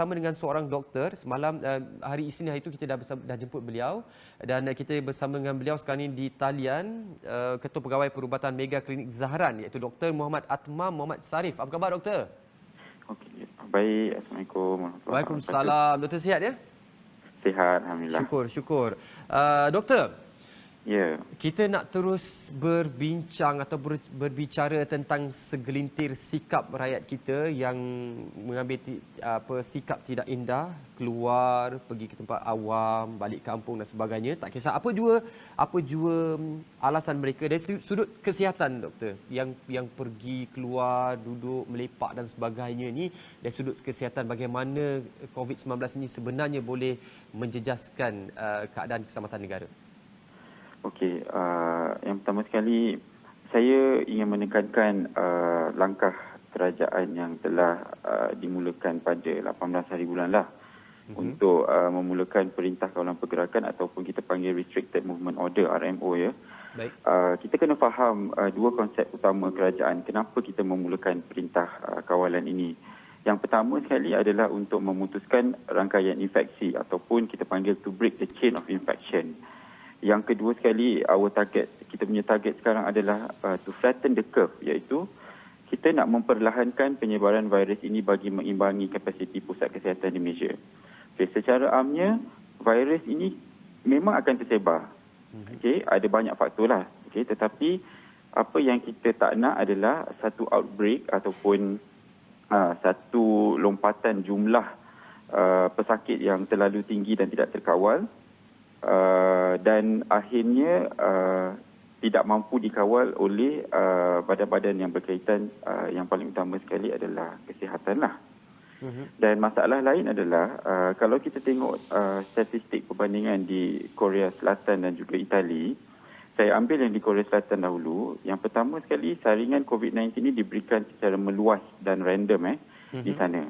bersama dengan seorang doktor semalam. Hari Isnin hari itu kita dah jemput beliau dan kita bersama dengan beliau sekarang ini di talian Ketua Pegawai Perubatan Mega Klinik Zahran, iaitu Dr. Muhammad Atmam Muhammad Sarif. Apa khabar, doktor? Okey, baik. Assalamualaikum warahmatullahi wabarakatuh. Waalaikumsalam. Doktor sihat ya? Sihat, alhamdulillah. Syukur. Doktor, Ya, kita nak terus berbincang atau berbicara tentang segelintir sikap rakyat kita yang mengambil sikap tidak indah, keluar, pergi ke tempat awam, balik kampung dan sebagainya. Tak kisah apa jua alasan mereka dari sudut kesihatan, doktor. Yang pergi keluar, duduk, melepak dan sebagainya ni, dari sudut kesihatan, bagaimana COVID-19 ini sebenarnya boleh menjejaskan keadaan keselamatan negara? okey. Yang pertama sekali, saya ingin menekankan langkah kerajaan yang telah dimulakan pada 18 hari bulan lah untuk memulakan Perintah Kawalan Pergerakan ataupun kita panggil Restricted Movement Order, RMO ya. Baik. Kita kena faham dua konsep utama kerajaan. Kenapa kita memulakan Perintah Kawalan ini? Yang pertama sekali adalah untuk memutuskan rangkaian infeksi ataupun kita panggil to break the chain of infection. Yang kedua sekali, kita punya target sekarang adalah to flatten the curve, iaitu kita nak memperlahankan penyebaran virus ini bagi mengimbangi kapasiti pusat kesihatan di Malaysia. Okay, secara amnya, virus ini memang akan tersebar. Okay, ada banyak faktor lah. Okay, tetapi apa yang kita tak nak adalah satu outbreak ataupun satu lompatan jumlah pesakit yang terlalu tinggi dan tidak terkawal. Dan akhirnya tidak mampu dikawal oleh badan-badan yang berkaitan. Yang paling utama sekali adalah kesihatan lah. Dan masalah lain adalah kalau kita tengok statistik perbandingan di Korea Selatan dan juga Itali, saya ambil yang di Korea Selatan dahulu. Yang pertama sekali, saringan COVID-19 ini diberikan secara meluas dan random di sana.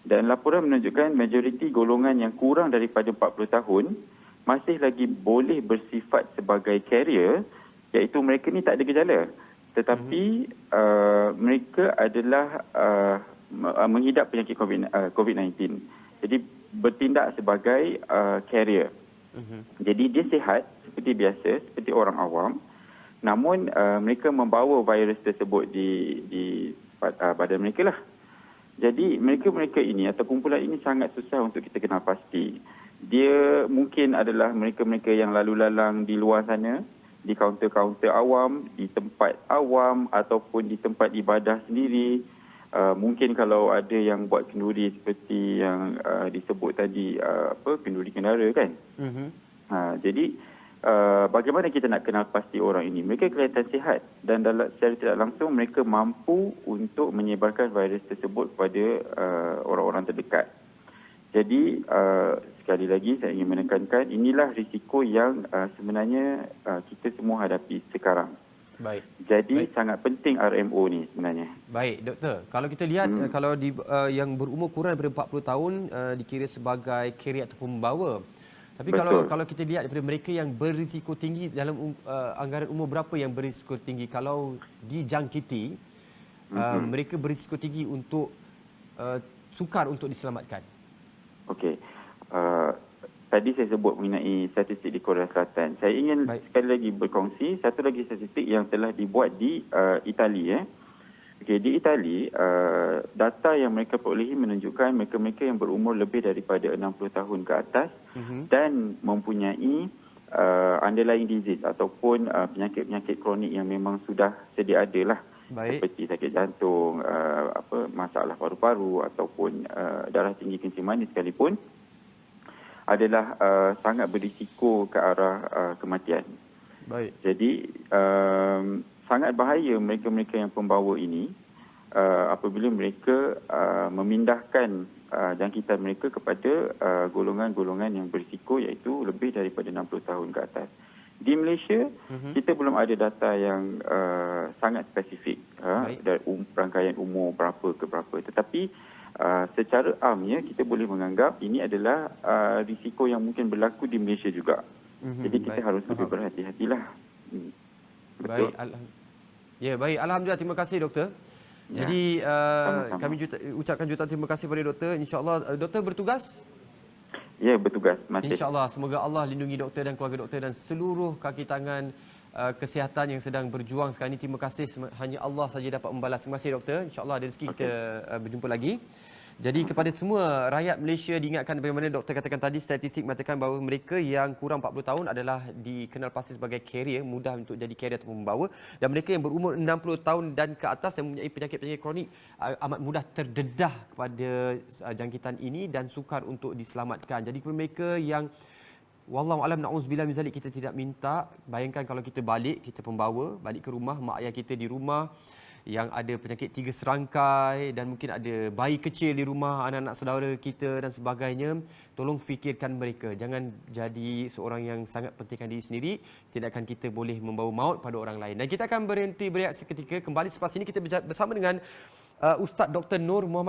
Dan laporan menunjukkan majoriti golongan yang kurang daripada 40 tahun masih lagi boleh bersifat sebagai carrier, iaitu mereka ni tak ada gejala. Tetapi mereka adalah menghidap penyakit COVID-19. Jadi bertindak sebagai carrier. Jadi dia sihat seperti biasa, seperti orang awam. Namun mereka membawa virus tersebut di badan mereka lah. Jadi mereka-mereka ini atau kumpulan ini sangat susah untuk kita kenal pasti. Dia mungkin adalah mereka-mereka yang lalu lalang di luar sana, di kaunter-kaunter awam, di tempat awam ataupun di tempat ibadah sendiri. Mungkin kalau ada yang buat kenduri seperti yang disebut tadi, kenduri kendara kan. Jadi bagaimana kita nak kenal pasti orang ini? Mereka kelihatan sihat dan secara tidak langsung mereka mampu untuk menyebarkan virus tersebut kepada orang-orang terdekat. Jadi sekali lagi saya ingin menekankan, inilah risiko yang sebenarnya kita semua hadapi sekarang. Baik. Jadi sangat penting RMO ni sebenarnya. Baik, doktor. Kalau kita lihat kalau yang berumur kurang daripada 40 tahun dikira sebagai carrier ataupun pembawa. Tapi kalau kita lihat daripada mereka yang berisiko tinggi, dalam anggaran umur berapa yang berisiko tinggi kalau dijangkiti, mereka berisiko tinggi untuk sukar untuk diselamatkan? Okey. Tadi saya sebut mengenai statistik di Korea Selatan. Saya ingin sekali lagi berkongsi satu lagi statistik yang telah dibuat di Itali. Okey, di Itali, data yang mereka perolehi menunjukkan mereka-mereka yang berumur lebih daripada 60 tahun ke atas dan mempunyai underlying disease ataupun penyakit-penyakit kronik yang memang sudah sedia ada lah. Seperti sakit jantung, masalah paru-paru ataupun darah tinggi kencing manis sekalipun, adalah sangat berisiko ke arah kematian. Baik. Jadi sangat bahaya mereka-mereka yang pembawa ini apabila mereka memindahkan jangkitan mereka kepada golongan-golongan yang berisiko, iaitu lebih daripada 60 tahun ke atas. Di Malaysia, kita belum ada data yang sangat spesifik dari rangkaian umur berapa ke berapa. Tetapi secara amnya kita boleh menganggap ini adalah risiko yang mungkin berlaku di Malaysia juga. Jadi kita harus lebih berhati-hatilah. Betul. Baik. Alhamdulillah. Terima kasih, doktor. Ya, Jadi sama-sama. kami ucapkan jutaan terima kasih kepada doktor. InsyaAllah doktor bertugas. Ya, bertugas masih. InsyaAllah semoga Allah lindungi doktor dan keluarga doktor dan seluruh kaki tangan kesihatan yang sedang berjuang sekarang ini. Terima kasih, hanya Allah saja dapat membalas. Terima kasih doktor. InsyaAllah ada rezeki kita berjumpa lagi. Jadi kepada semua rakyat Malaysia diingatkan bagaimana doktor katakan tadi, statistik mengatakan bahawa mereka yang kurang 40 tahun adalah dikenal pasti sebagai carrier, mudah untuk jadi carrier atau membawa, dan mereka yang berumur 60 tahun dan ke atas yang mempunyai penyakit-penyakit kronik amat mudah terdedah kepada jangkitan ini dan sukar untuk diselamatkan. Jadi kepada mereka yang wallahu alam na'udzubillah min zalik, kita tidak minta, bayangkan kalau kita balik, kita pembawa balik ke rumah, mak ayah kita di rumah yang ada penyakit 3 serangkai dan mungkin ada bayi kecil di rumah, anak-anak saudara kita dan sebagainya. Tolong fikirkan mereka. Jangan jadi seorang yang sangat pentingkan diri sendiri. Tindakan kita boleh membawa maut pada orang lain. Dan kita akan berhenti berehat seketika. Kembali selepas ini kita bersama dengan Ustaz Dr. Nur Muhammad